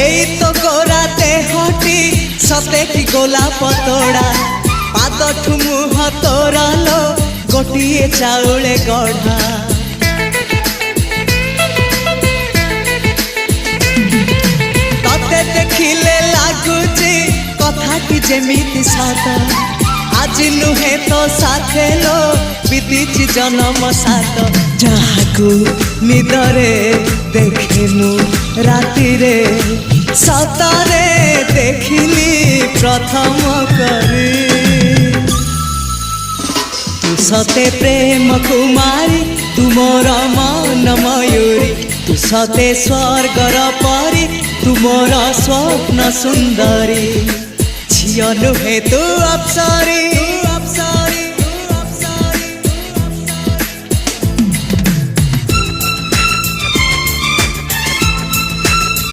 एई तो गोरा देहटी सते कि गोलाप तोड़ा पाद मुह तोरा लो गोटिए चाउले गढ़ा तते देखिले लागुची कथाटी जेमिति सत आज नुहे तो साथे लो बीतीची जन्म सात जहाकू निदरे देखिनु राति रे सतरे देखिली प्रथम करी तू सते प्रेम कुमारी तू मोर मन मयूरी तू सते स्वर्गर परी तू मोर स्वप्न सुंदरी झियो नुहे तू अप्सरी।